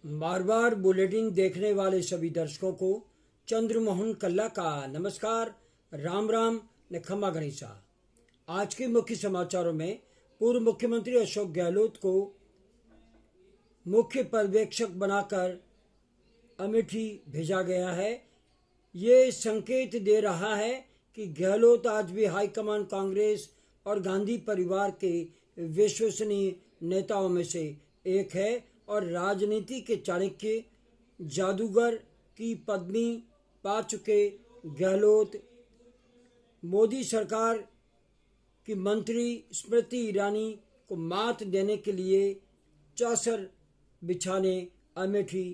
बार बार bulletin देखने वाले सभी दर्शकों को चंद्रमोहन कल्ला का नमस्कार, राम राम ने खम्मा गणिसा। आज के मुख्य समाचारों में पूर्व मुख्यमंत्री अशोक गहलोत को मुख्य पर्यवेक्षक बनाकर अमेठी भेजा गया है। ये संकेत दे रहा है कि गहलोत आज भी हाईकमान कांग्रेस और गांधी परिवार के विश्वसनीय नेताओं में से एक है और राजनीति के चाणक्य जादूगर की पदवी पा चुके गहलोत मोदी सरकार की मंत्री स्मृति ईरानी को मात देने के लिए चौसर बिछाने अमेठी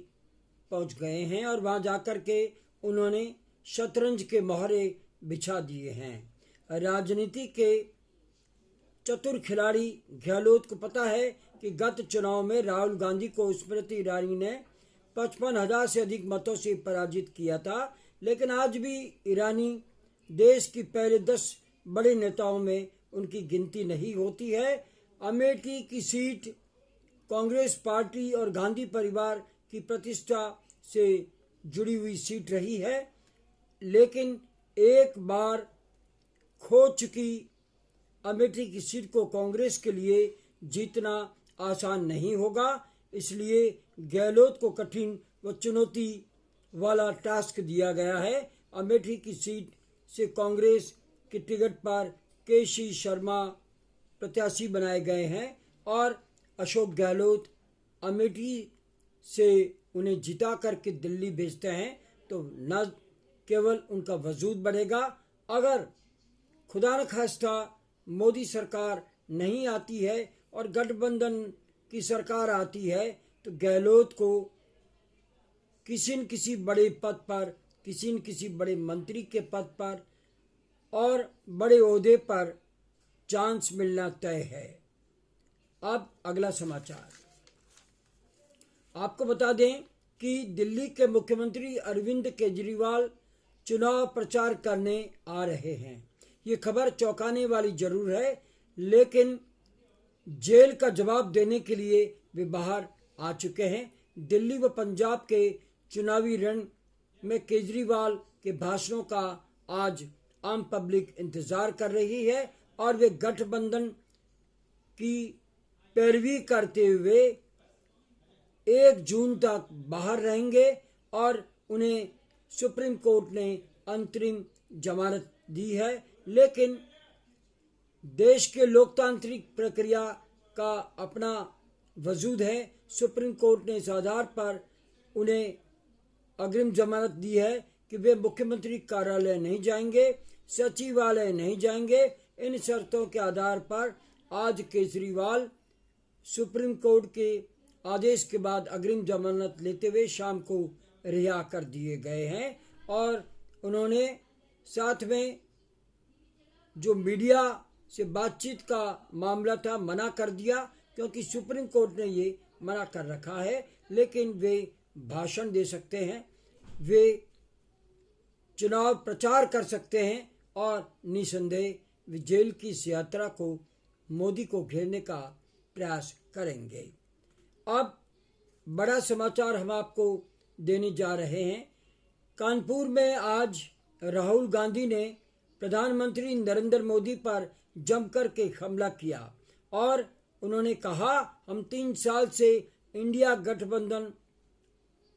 पहुंच गए हैं और वहां जाकर के उन्होंने शतरंज के मोहरे बिछा दिए हैं। राजनीति के चतुर खिलाड़ी गहलोत को पता है कि गत चुनाव में राहुल गांधी को स्मृति ईरानी ने 55,000 से अधिक मतों से पराजित किया था, लेकिन आज भी ईरानी देश की पहले 10 बड़े नेताओं में उनकी गिनती नहीं होती है। अमेठी की सीट कांग्रेस पार्टी और गांधी परिवार की प्रतिष्ठा से जुड़ी हुई सीट रही है, लेकिन एक बार खो चुकी अमेठी की सीट को कांग्रेस के लिए जीतना आसान नहीं होगा। इसलिए गहलोत को कठिन व चुनौती वाला टास्क दिया गया है। अमेठी की सीट से कांग्रेस के टिकट पर केसी शर्मा प्रत्याशी बनाए गए हैं और अशोक गहलोत अमेठी से उन्हें जिता करके दिल्ली भेजते हैं तो न केवल उनका वजूद बढ़ेगा, अगर खुदा न खास्ता मोदी सरकार नहीं आती है और गठबंधन की सरकार आती है तो गहलोत को किसी न किसी बड़े पद पर, किसी न किसी बड़े मंत्री के पद पर और बड़े ओहदे पर चांस मिलना तय है। अब अगला समाचार आपको बता दें कि दिल्ली के मुख्यमंत्री अरविंद केजरीवाल चुनाव प्रचार करने आ रहे हैं। ये खबर चौंकाने वाली जरूर है, लेकिन जेल का जवाब देने के लिए वे बाहर आ चुके हैं। दिल्ली व पंजाब के चुनावी रण में केजरीवाल के भाषणों का आज आम पब्लिक इंतजार कर रही है और वे गठबंधन की पैरवी करते हुए 1 जून तक बाहर रहेंगे और उन्हें सुप्रीम कोर्ट ने अंतरिम जमानत दी है, लेकिन देश के लोकतांत्रिक प्रक्रिया का अपना वजूद है। सुप्रीम कोर्ट ने इस आधार पर उन्हें अग्रिम जमानत दी है कि वे मुख्यमंत्री कार्यालय नहीं जाएंगे, सचिवालय नहीं जाएंगे। इन शर्तों के आधार पर आज केजरीवाल सुप्रीम कोर्ट के आदेश के बाद अग्रिम जमानत लेते हुए शाम को रिहा कर दिए गए हैं और उन्होंने साथ में जो मीडिया से बातचीत का मामला था मना कर दिया, क्योंकि सुप्रीम कोर्ट ने ये मना कर रखा है, लेकिन वे भाषण दे सकते हैं, वे चुनाव प्रचार कर सकते हैं और निसंदेह वे जेल की इस यात्रा को मोदी को घेरने का प्रयास करेंगे। अब बड़ा समाचार हम आपको देने जा रहे हैं। कानपुर में आज राहुल गांधी ने प्रधानमंत्री नरेंद्र मोदी पर जमकर के हमला किया और उन्होंने कहा, हम 3 साल से इंडिया गठबंधन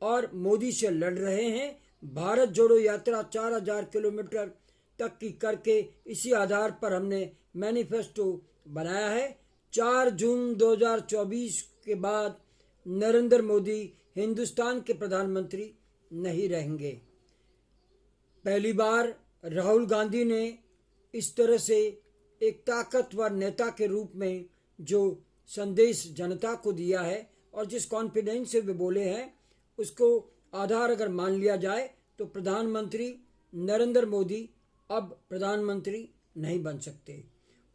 और मोदी से लड़ रहे हैं। भारत जोड़ो यात्रा 4000 किलोमीटर तक की करके इसी आधार पर हमने मैनिफेस्टो बनाया है। 4 जून 2024 के बाद नरेंद्र मोदी हिंदुस्तान के प्रधानमंत्री नहीं रहेंगे। पहली बार राहुल गांधी ने इस तरह से एक ताकतवर नेता के रूप में जो संदेश जनता को दिया है और जिस कॉन्फिडेंस से वे बोले हैं, उसको आधार अगर मान लिया जाए तो प्रधानमंत्री नरेंद्र मोदी अब प्रधानमंत्री नहीं बन सकते।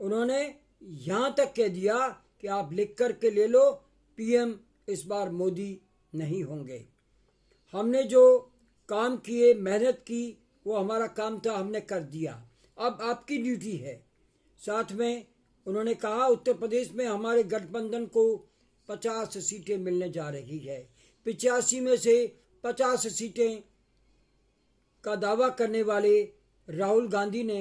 उन्होंने यहाँ तक कह दिया कि आप लिख कर के ले लो, पीएम इस बार मोदी नहीं होंगे। हमने जो काम किए, मेहनत की, वो हमारा काम था, हमने कर दिया, अब आपकी ड्यूटी है। साथ में उन्होंने कहा उत्तर प्रदेश में हमारे गठबंधन को 50 सीटें मिलने जा रही है। 85 में से 50 सीटें का दावा करने वाले राहुल गांधी ने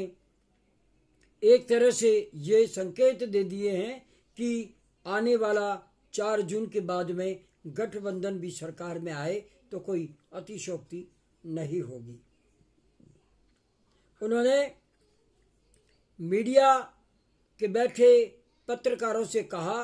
एक तरह से ये संकेत दे दिए हैं कि आने वाला 4 जून के बाद में गठबंधन भी सरकार में आए तो कोई अतिशयोक्ति नहीं होगी। उन्होंने मीडिया के बैठे पत्रकारों से कहा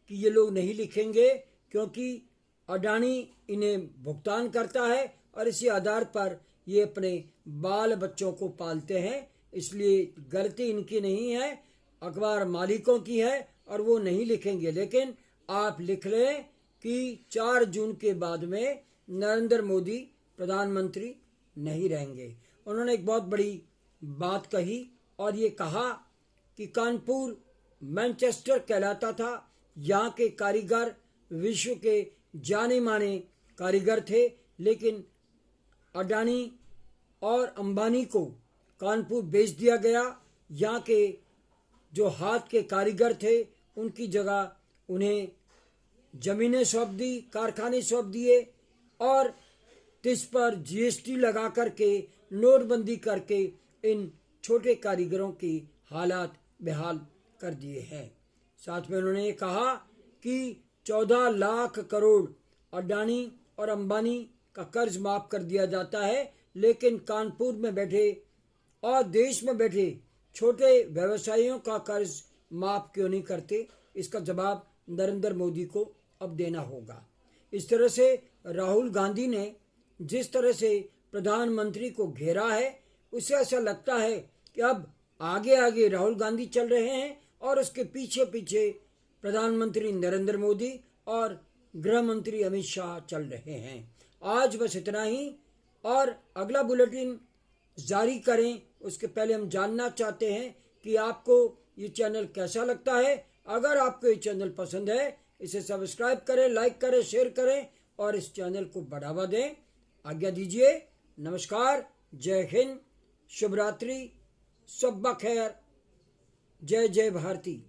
कि ये लोग नहीं लिखेंगे क्योंकि अडानी इन्हें भुगतान करता है और इसी आधार पर ये अपने बाल बच्चों को पालते हैं, इसलिए गलती इनकी नहीं है, अखबार मालिकों की है और वो नहीं लिखेंगे। लेकिन आप लिख लें कि 4 जून के बाद में नरेंद्र मोदी प्रधानमंत्री नहीं रहेंगे। उन्होंने एक बहुत बड़ी बात कही और ये कहा कि कानपुर मैनचेस्टर कहलाता था, यहाँ के कारीगर विश्व के जाने माने कारीगर थे, लेकिन अडानी और अंबानी को कानपुर बेच दिया गया। यहाँ के जो हाथ के कारीगर थे उनकी जगह उन्हें जमीनें सौंप दी, कारखाने सौंप दिए और इस पर जीएसटी लगा करके, नोटबंदी करके इन छोटे कारीगरों की हालात बेहाल कर दिए हैं। साथ में उन्होंने कहा कि 14 लाख करोड़ अडानी और अंबानी का कर्ज माफ कर दिया जाता है, लेकिन कानपुर में बैठे और देश में बैठे छोटे व्यवसायियों का कर्ज माफ क्यों नहीं करते, इसका जवाब नरेंद्र मोदी को अब देना होगा। इस तरह से राहुल गांधी ने जिस तरह से प्रधानमंत्री को घेरा है, उससे ऐसा लगता है कि अब आगे आगे राहुल गांधी चल रहे हैं और उसके पीछे पीछे प्रधानमंत्री नरेंद्र मोदी और गृह मंत्री अमित शाह चल रहे हैं। आज बस इतना ही, और अगला बुलेटिन जारी करें उसके पहले हम जानना चाहते हैं कि आपको ये चैनल कैसा लगता है। अगर आपको ये चैनल पसंद है, इसे सब्सक्राइब करें, लाइक करें, शेयर करें और इस चैनल को बढ़ावा दें। आज्ञा दीजिए, नमस्कार, जय हिंद, शुभ रात्रि, सब बखैर, जय जय भारती।